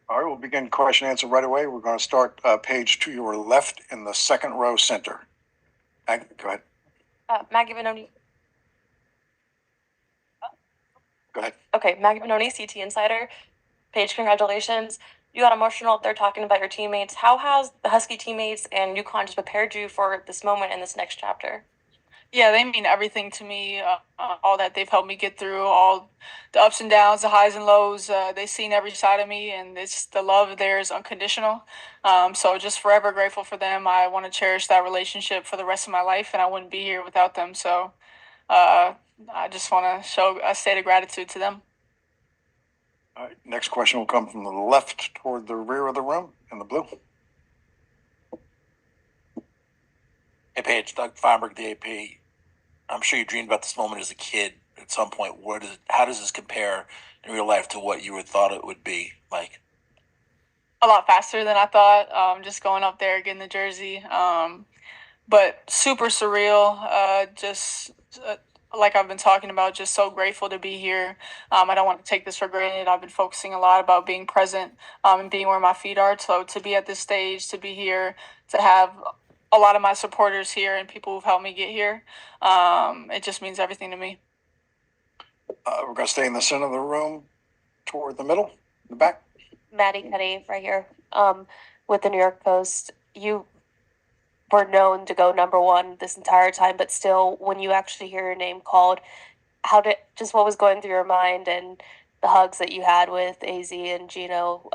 All right, we'll begin question and answer right away. We're going to start Paige to your left in the second row center. Go ahead. Maggie Benoni. Go ahead. Okay, Maggie Benoni, CT Insider. Paige, congratulations. You got emotional up there talking about your teammates. How has the Husky teammates and UConn just prepared you for this moment and this next chapter? Yeah, they mean everything to me. All that they've helped me get through, all the ups and downs, the highs and lows. They've seen every side of me, and it's the love there is unconditional. So just forever grateful for them. I want to cherish that relationship for the rest of my life, and I wouldn't be here without them. So I just want to show a state of gratitude to them. All right, next question will come from the left toward the rear of the room in the blue. Hey, Paige, Doug Feinberg, the AP. I'm sure you dreamed about this moment as a kid at some point. How does this compare in real life to what you would thought it would be like? A lot faster than I thought. Just going up there, getting the jersey. But super surreal. Just like I've been talking about, just so grateful to be here. I don't want to take this for granted. I've been focusing a lot about being present and being where my feet are. So to be at this stage, to be here, to have a lot of my supporters here and people who've helped me get here, it just means everything to me. We're going to stay in the center of the room toward the middle, the back. Maddie Petty, right here, with the New York Post. You were known to go number one this entire time, but still, when you actually hear your name called, what was going through your mind, and the hugs that you had with AZ and Gino,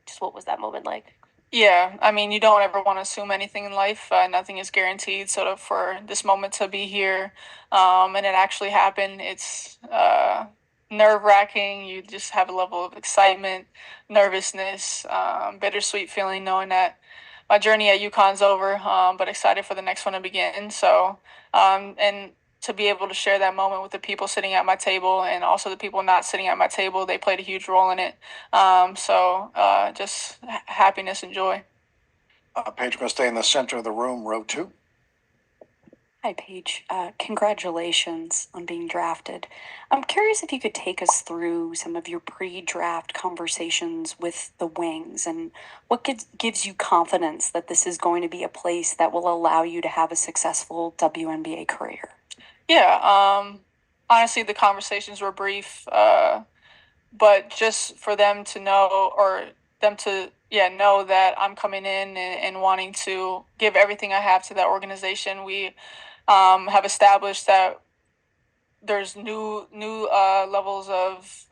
just what was that moment like? Yeah, I mean, you don't ever want to assume anything in life. Nothing is guaranteed. So for this moment to be here, and it actually happened, it's nerve-wracking. You just have a level of excitement, nervousness, bittersweet feeling knowing that my journey at UConn's over, but excited for the next one to begin. So, and to be able to share that moment with the people sitting at my table and also the people not sitting at my table, they played a huge role in it. Just happiness and joy. Paige, we're going to stay in the center of the room, row 2. Hi, Paige. Congratulations on being drafted. I'm curious if you could take us through some of your pre-draft conversations with the Wings and what gives you confidence that this is going to be a place that will allow you to have a successful WNBA career. Yeah, honestly, the conversations were brief, but just for them to know, or them to know that I'm coming in and wanting to give everything I have to that organization. We have established that there's new levels of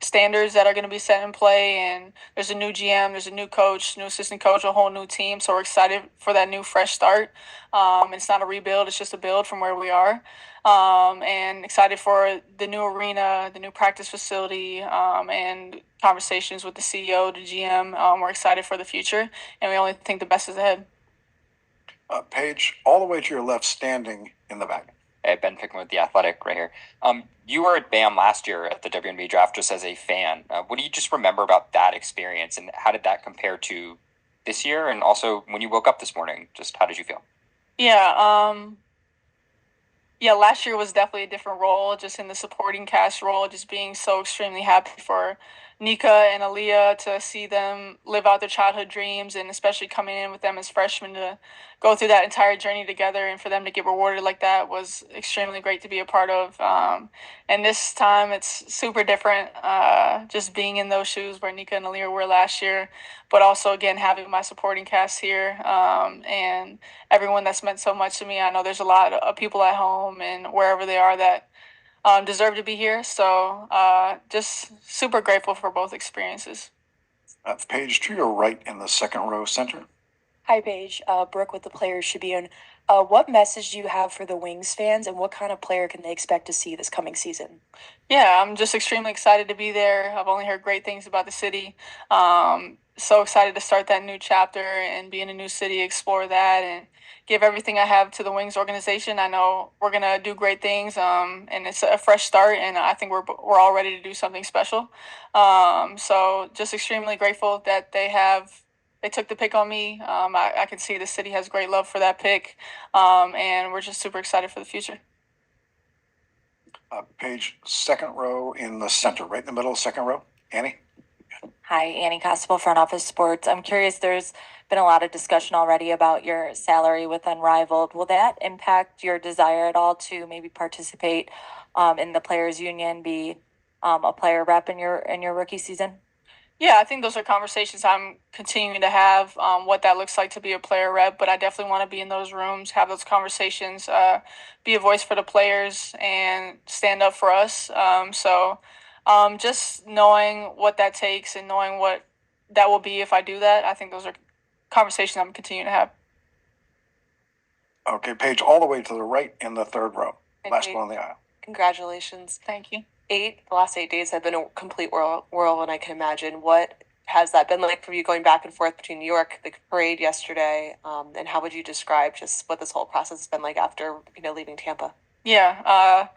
standards that are going to be set in play, and there's a new GM, there's a new coach, new assistant coach, a whole new team. So we're excited for that new fresh start. It's not a rebuild, it's just a build from where we are. And excited for the new arena, the new practice facility, and conversations with the CEO, the GM. We're excited for the future, and we only think the best is ahead. Paige, all the way to your left, standing in the back. Hey, Ben Pickman with The Athletic right here. You were at BAM last year at the WNBA draft just as a fan. What do you just remember about that experience, and how did that compare to this year? And also, when you woke up this morning, just how did you feel? Yeah, last year was definitely a different role, just in the supporting cast role, just being so extremely happy for Nika and Aaliyah to see them live out their childhood dreams, and especially coming in with them as freshmen to go through that entire journey together, and for them to get rewarded like that was extremely great to be a part of. And this time it's super different, just being in those shoes where Nika and Aaliyah were last year, but also, again, having my supporting cast here, and everyone that's meant so much to me. I know there's a lot of people at home and wherever they are that deserve to be here. So just super grateful for both experiences. Paige, to your right in the second row center. Hi, Paige. Brooke with the Players Tribune. What message do you have for the Wings fans, and what kind of player can they expect to see this coming season? Yeah, I'm just extremely excited to be there. I've only heard great things about the city. So excited to start that new chapter and be in a new city, explore that, and give everything I have to the Wings organization. I know we're gonna do great things, and it's a fresh start, and I think we're all ready to do something special. So just extremely grateful that they took the pick on me. I can see the city has great love for that pick, and we're just super excited for the future. Paige, second row in the center, right in the middle, second row. Annie? Hi, Annie Constable, Front Office Sports. I'm curious, there's been a lot of discussion already about your salary with Unrivaled. Will that impact your desire at all to maybe participate in the players union, be a player rep in your rookie season? Yeah, I think those are conversations I'm continuing to have, what that looks like to be a player rep, but I definitely want to be in those rooms, have those conversations, be a voice for the players and stand up for us. Just knowing what that takes and knowing what that will be if I do that, I think those are conversations I'm continuing to have. Okay, Paige, all the way to the right in the third row. Last Okay. one on the aisle. Congratulations. Thank you. The last 8 days have been a complete whirlwind, I can imagine. What has that been like for you going back and forth between New York, the parade yesterday, and how would you describe just what this whole process has been like after, leaving Tampa? Yeah,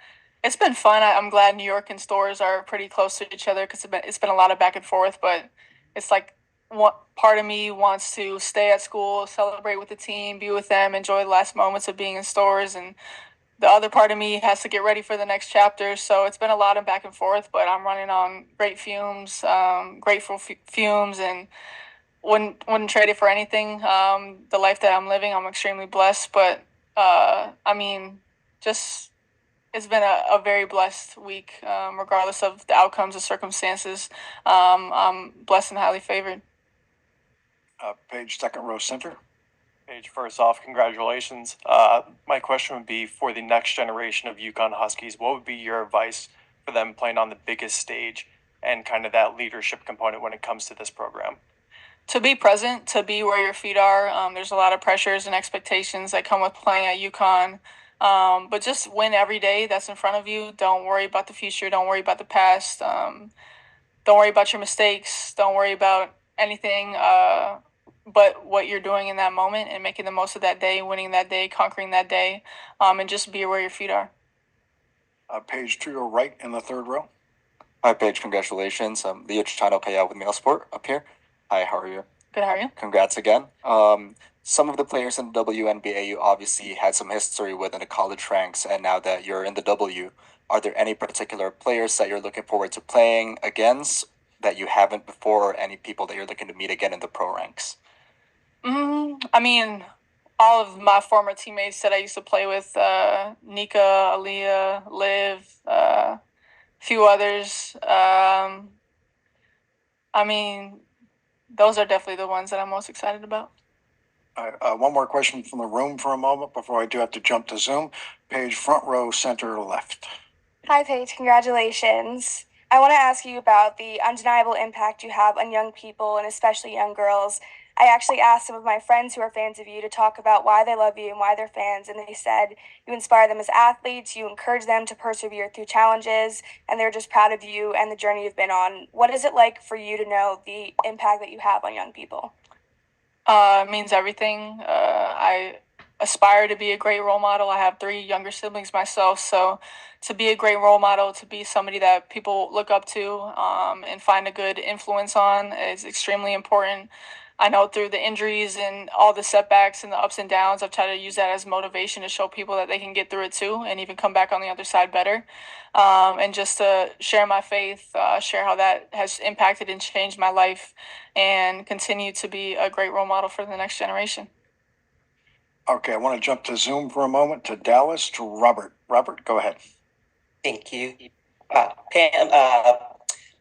it's been fun. I'm glad New York and stores are pretty close to each other because it's been a lot of back and forth. But it's like one part of me wants to stay at school, celebrate with the team, be with them, enjoy the last moments of being in stores, and the other part of me has to get ready for the next chapter. So it's been a lot of back and forth. But I'm running on great fumes, grateful fumes, and wouldn't trade it for anything. The life that I'm living, I'm extremely blessed. But just it's been a very blessed week, regardless of the outcomes and circumstances. I'm blessed and highly favored. Paige, second row center. Paige, first off, congratulations. My question would be for the next generation of UConn Huskies, what would be your advice for them playing on the biggest stage and kind of that leadership component when it comes to this program? To be present, to be where your feet are. There's a lot of pressures and expectations that come with playing at UConn. But just win every day that's in front of you. Don't worry about the future. Don't worry about the past. Don't worry about your mistakes. Don't worry about anything but what you're doing in that moment and making the most of that day, winning that day, conquering that day, and just be where your feet are. Paige, to your right in the third row. Hi, Paige. Congratulations. Leo Chicano payout with Mail Sport up here. Hi, how are you? Good, how are you? Congrats again. Some of the players in the WNBA you obviously had some history with in the college ranks, and now that you're in the W, are there any particular players that you're looking forward to playing against that you haven't before, or any people that you're looking to meet again in the pro ranks? All of my former teammates that I used to play with, Nika, Aaliyah, Liv, a few others. Those are definitely the ones that I'm most excited about. One more question from the room for a moment before I do have to jump to Zoom. Paige, front row center left. Hi, Paige. Congratulations. I want to ask you about the undeniable impact you have on young people and especially young girls. I actually asked some of my friends who are fans of you to talk about why they love you and why they're fans, and they said you inspire them as athletes, you encourage them to persevere through challenges, and they're just proud of you and the journey you've been on. What is it like for you to know the impact that you have on young people? It means everything. I aspire to be a great role model. I have 3 younger siblings myself, so to be a great role model, to be somebody that people look up to, and find a good influence on is extremely important. I know through the injuries and all the setbacks and the ups and downs, I've tried to use that as motivation to show people that they can get through it too and even come back on the other side better. And just to share my faith, share how that has impacted and changed my life, and continue to be a great role model for the next generation. Okay, I want to jump to Zoom for a moment to Dallas, to Robert. Robert, go ahead. Thank you.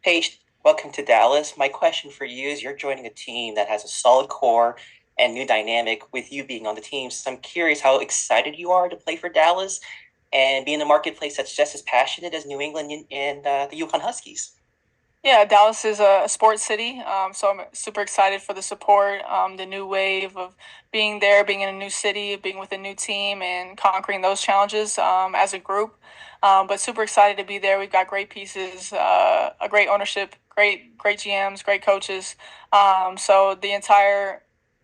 Paige, welcome to Dallas. My question for you is you're joining a team that has a solid core and new dynamic with you being on the team. So I'm curious how excited you are to play for Dallas and be in a marketplace that's just as passionate as New England and the UConn Huskies. Yeah, Dallas is a sports city, so I'm super excited for the support, the new wave of being there, being in a new city, being with a new team, and conquering those challenges as a group. But super excited to be there. We've got great pieces, a great ownership, great GMs, great coaches. So the entire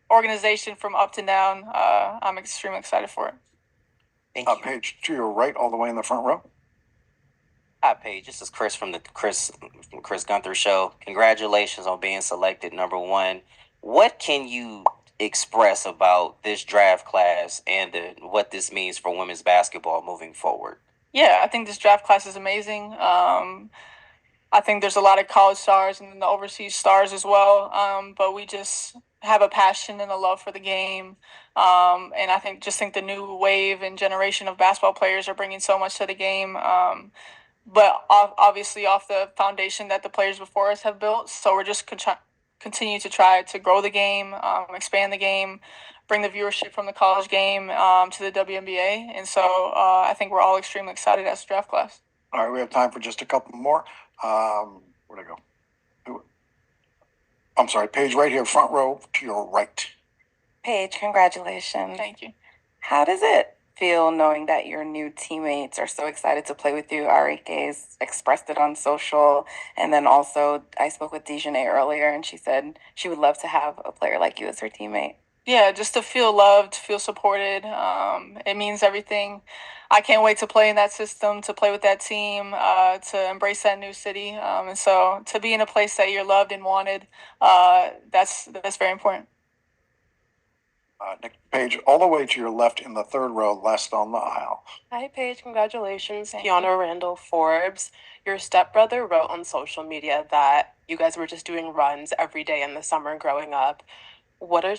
organization from up to down, I'm extremely excited for it. Thank you. Paige, to your right, all the way in the front row. Hi, Paige. This is Chris from the Chris Gunther Show. Congratulations on being selected #1. What can you express about this draft class and what this means for women's basketball moving forward? Yeah, I think this draft class is amazing. I think there's a lot of college stars and the overseas stars as well. But we just have a passion and a love for the game. And I think the new wave and generation of basketball players are bringing so much to the game. But obviously off the foundation that the players before us have built. So we're just continue to try to grow the game, expand the game, bring the viewership from the college game to the WNBA. And so I think we're all extremely excited as a draft class. All right, we have time for just a couple more. Where'd I go? I'm sorry, Paige, right here, front row to your right. Paige, congratulations. Thank you. How does it feel knowing that your new teammates are so excited to play with you? Arike's expressed it on social. And then also, I spoke with Dejanay earlier, and she said she would love to have a player like you as her teammate. Yeah, just to feel loved, feel supported. It means everything. I can't wait to play in that system, to play with that team, to embrace that new city. And so to be in a place that you're loved and wanted, that's very important. Nick Paige, all the way to your left in the third row, last on the aisle. Hi, Paige. Congratulations. Thank Kiana Randall Forbes. Your stepbrother wrote on social media that you guys were just doing runs every day in the summer growing up. What are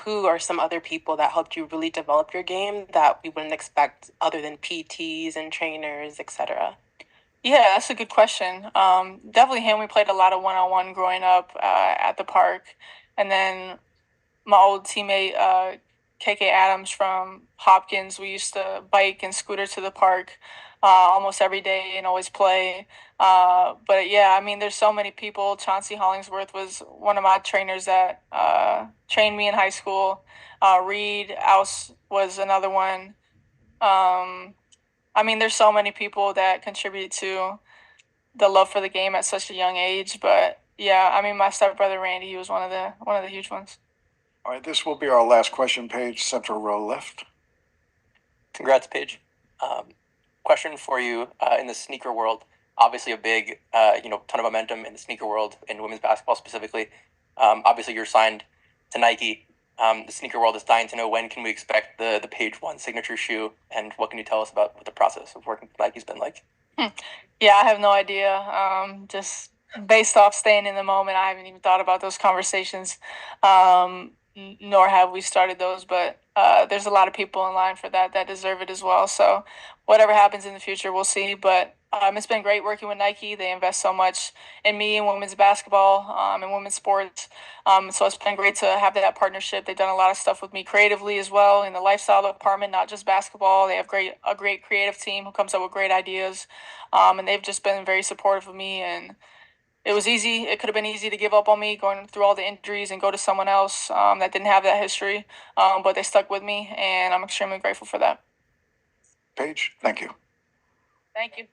who are some other people that helped you really develop your game that we wouldn't expect other than PTs and trainers, etc.? Yeah, that's a good question. Definitely him. We played a lot of one-on-one growing up at the park. And then my old teammate, KK Adams from Hopkins, we used to bike and scooter to the park almost every day and always play. But yeah, I mean, there's so many people. Chauncey Hollingsworth was one of my trainers that trained me in high school. Reed Ouse was another one. I mean, there's so many people that contribute to the love for the game at such a young age. But yeah, I mean, my stepbrother Randy, he was one of the huge ones. All right, this will be our last question, Paige, center row left. Congrats, Paige. Question for you in the sneaker world. Obviously, a big, ton of momentum in the sneaker world, in women's basketball specifically. Obviously, you're signed to Nike. The sneaker world is dying to know when can we expect the Paige One signature shoe, and what can you tell us about what the process of working with Nike's been like? Yeah, I have no idea. Just based off staying in the moment, I haven't even thought about those conversations. Nor have we started those, but there's a lot of people in line for that deserve it as well. So whatever happens in the future, we'll see. But it's been great working with Nike. They invest so much in me and women's basketball and women's sports. So it's been great to have that partnership. They've done a lot of stuff with me creatively as well in the lifestyle department, not just basketball. They have a great creative team who comes up with great ideas. And they've just been very supportive of me, and it was easy. It could have been easy to give up on me going through all the injuries and go to someone else that didn't have that history. But they stuck with me, and I'm extremely grateful for that. Paige, thank you. Thank you.